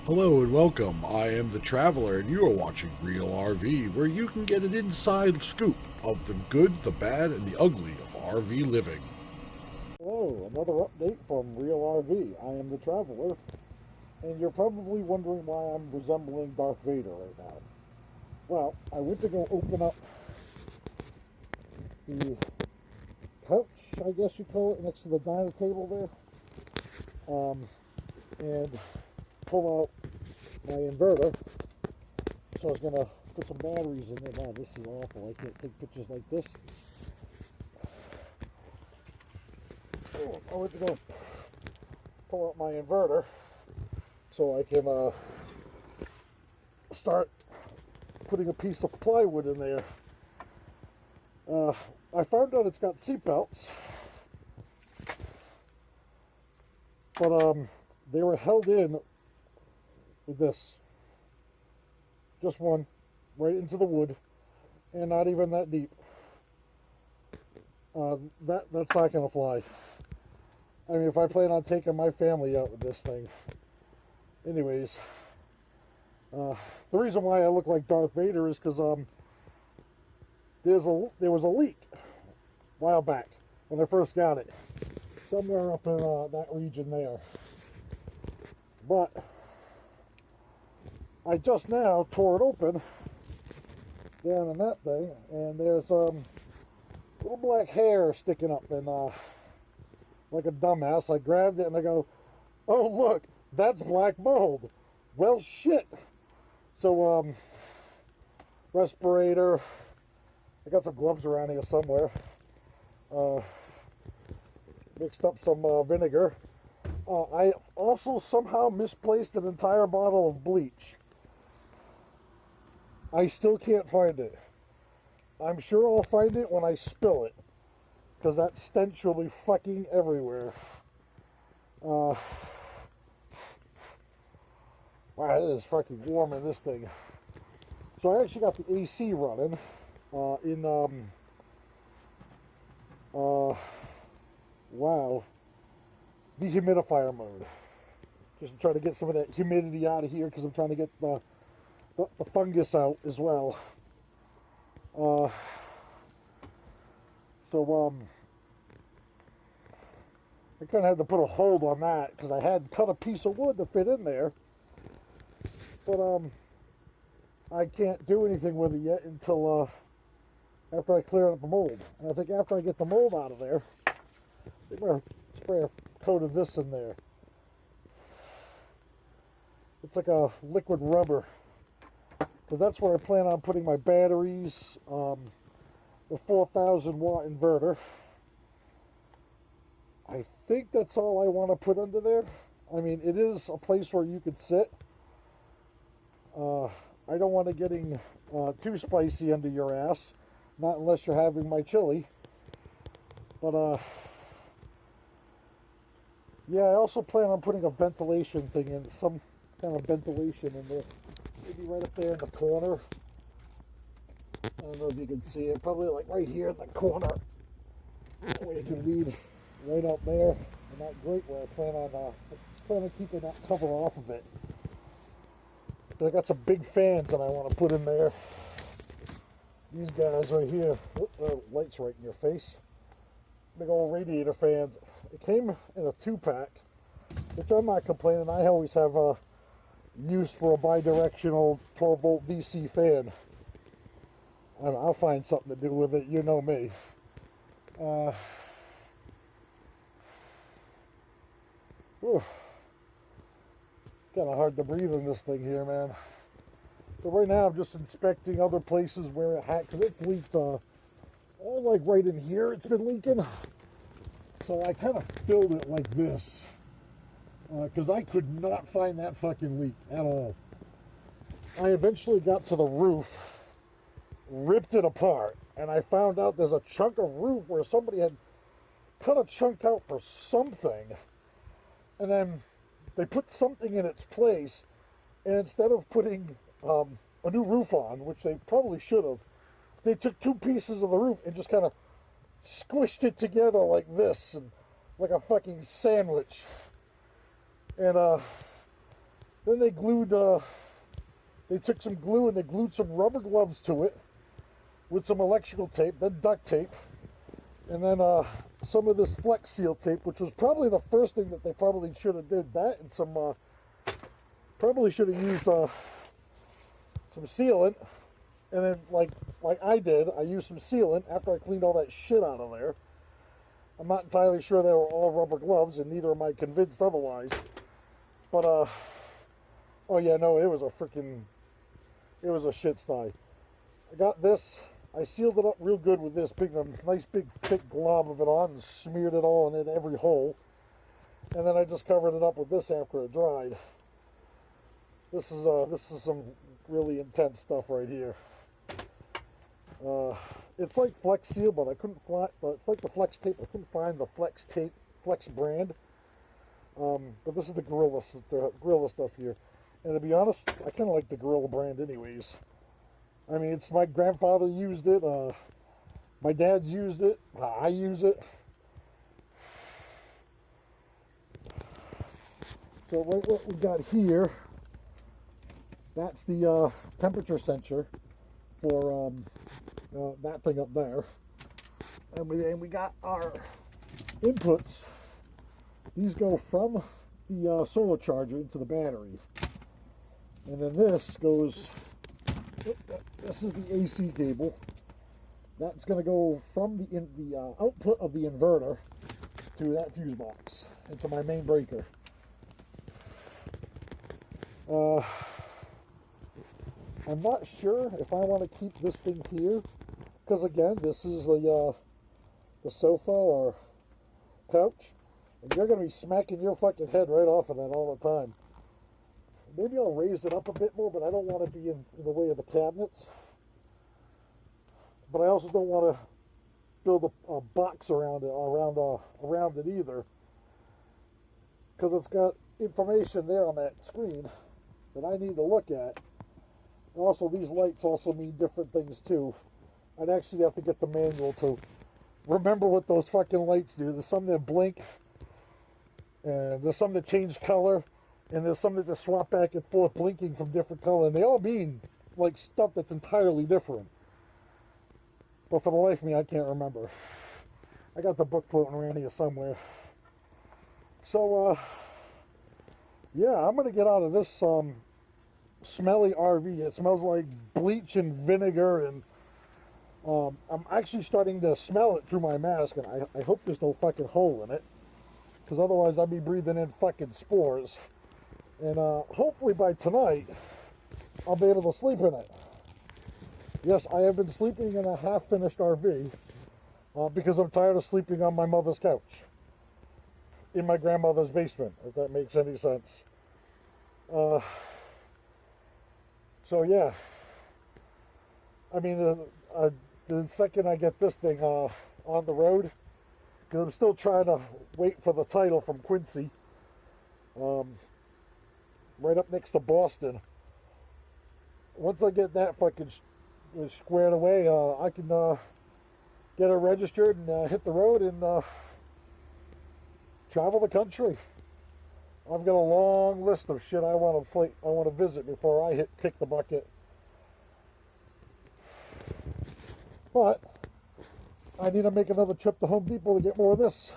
Hello and welcome. I am the Traveler, and you are watching Real RV, where you can get an inside scoop of the good, the bad, and the ugly of RV living. Hello, another update from Real RV. I am the Traveler, and you're probably wondering why I'm resembling Darth Vader right now. Well, I went to go open up the couch, I guess you call it, next to the dining table there, and pull out my inverter. So I was gonna put some batteries in there. Wow, this is awful. I can't take pictures like this. Oh, I went to go pull out my inverter so I can start putting a piece of plywood in there. I found out it's got seat belts, but they were held in with this, just one, right into the wood, and not even that deep. That's not gonna fly. I mean, if I plan on taking my family out with this thing. Anyways, the reason why I look like Darth Vader is because there was a leak a while back when I first got it, somewhere up in that region there. But I just now tore it open down in that thing, and there's little black hair sticking up, and like a dumbass, I grabbed it and I go, "Oh look, that's black mold." Well, shit. So respirator. I got some gloves around here somewhere. Mixed up some vinegar. I also somehow misplaced an entire bottle of bleach. I still can't find it. I'm sure I'll find it when I spill it, because that stench will be fucking everywhere. Wow, it is fucking warm in this thing. So I actually got the AC running in wow, dehumidifier mode, just to try to get some of that humidity out of here, because I'm trying to get the fungus out as well. So I kind of had to put a hold on that because I had cut a piece of wood to fit in there, but I can't do anything with it yet until after I clear up the mold. And I think after I get the mold out of there, I'm gonna spray a coat of this in there. It's like a liquid rubber. So that's where I plan on putting my batteries, the 4,000 watt inverter. I think that's all I want to put under there. I mean, it is a place where you could sit. I don't want it getting too spicy under your ass, not unless you're having my chili. But yeah, I also plan on putting a ventilation thing in, some kind of ventilation in there. Maybe right up there in the corner. I don't know if you can see it. Probably like right here in the corner. Where you can lead right up there. And that grate where I plan on keeping that cover off of it. But I got some big fans that I want to put in there. These guys right here. Light's right in your face. Big old radiator fans. It came in a 2-pack, which I'm not complaining. I always have a use for a bi-directional 12 volt DC fan. I'll find something to do with it, you know me. Kind of hard to breathe in this thing here, man. So right now I'm just inspecting other places where it had, because it's leaked all like right in here it's been leaking. So I kind of filled it like this, because I could not find that fucking leak at all. I eventually got to the roof, ripped it apart, and I found out there's a chunk of roof where somebody had cut a chunk out for something, and then they put something in its place, and instead of putting a new roof on, which they probably should have, they took 2 pieces of the roof and just kind of squished it together like this, and like a fucking sandwich. And Then they glued, they took some glue and they glued some rubber gloves to it with some electrical tape, then duct tape, and then some of this Flex Seal tape, which was probably the first thing that they probably should have did. That and some, probably should have used some sealant. And then, like I did, I used some sealant after I cleaned all that shit out of there. I'm not entirely sure they were all rubber gloves, and neither am I convinced otherwise. But, oh yeah, no, it was a shit sty. I got this, I sealed it up real good with this nice big thick glob of it on and smeared it all in every hole. And then I just covered it up with this after it dried. This is some really intense stuff right here. It's like Flex Seal, but I couldn't find, it's like the Flex Tape, I couldn't find the Flex Tape, Flex brand. But this is the Gorilla stuff here. And to be honest, I kind of like the Gorilla brand anyways. I mean, it's my grandfather used it, my dad's used it, I use it. So right what we got here, that's the temperature sensor for that thing up there. And we got our inputs. These go from the solar charger into the battery. And then this goes, this is the AC cable. That's going to go from the output of the inverter to that fuse box, into my main breaker. I'm not sure if I want to keep this thing here, because again, this is the sofa or couch, and you're going to be smacking your fucking head right off of that all the time. Maybe I'll raise it up a bit more, but I don't want to be in the way of the cabinets. But I also don't want to build a box around it either, because it's got information there on that screen that I need to look at. And also, these lights also mean different things too. I'd actually have to get the manual to remember what those fucking lights do. There's some that blink, and there's some that change color, and there's some that just swap back and forth blinking from different color, and they all mean like stuff that's entirely different. But for the life of me, I can't remember. I got the book floating around here somewhere. So, yeah, I'm going to get out of this smelly RV. It smells like bleach and vinegar, and I'm actually starting to smell it through my mask, and I hope there's no fucking hole in it, because otherwise I'd be breathing in fucking spores. And hopefully by tonight, I'll be able to sleep in it. Yes, I have been sleeping in a half-finished RV because I'm tired of sleeping on my mother's couch in my grandmother's basement, if that makes any sense. So yeah, I mean, the second I get this thing on the road, because I'm still trying to wait for the title from Quincy, right up next to Boston. Once I get that fucking squared away, I can get it registered and hit the road and travel the country. I've got a long list of shit I want to visit before I kick the bucket. But I need to make another trip to Home Depot to get more of this.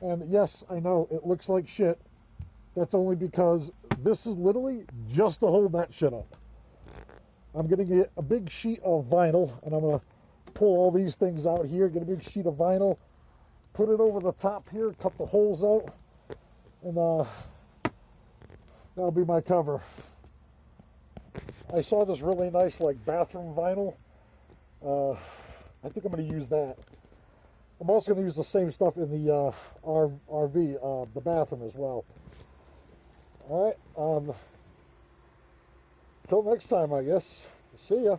And yes, I know it looks like shit. That's only because this is literally just to hold that shit up. I'm going to get a big sheet of vinyl, and I'm going to pull all these things out here, get a big sheet of vinyl, put it over the top here, cut the holes out, and that'll be my cover. I saw this really nice like bathroom vinyl. I think I'm going to use that. I'm also going to use the same stuff in the RV, the bathroom as well. All right. Till next time, I guess. See ya.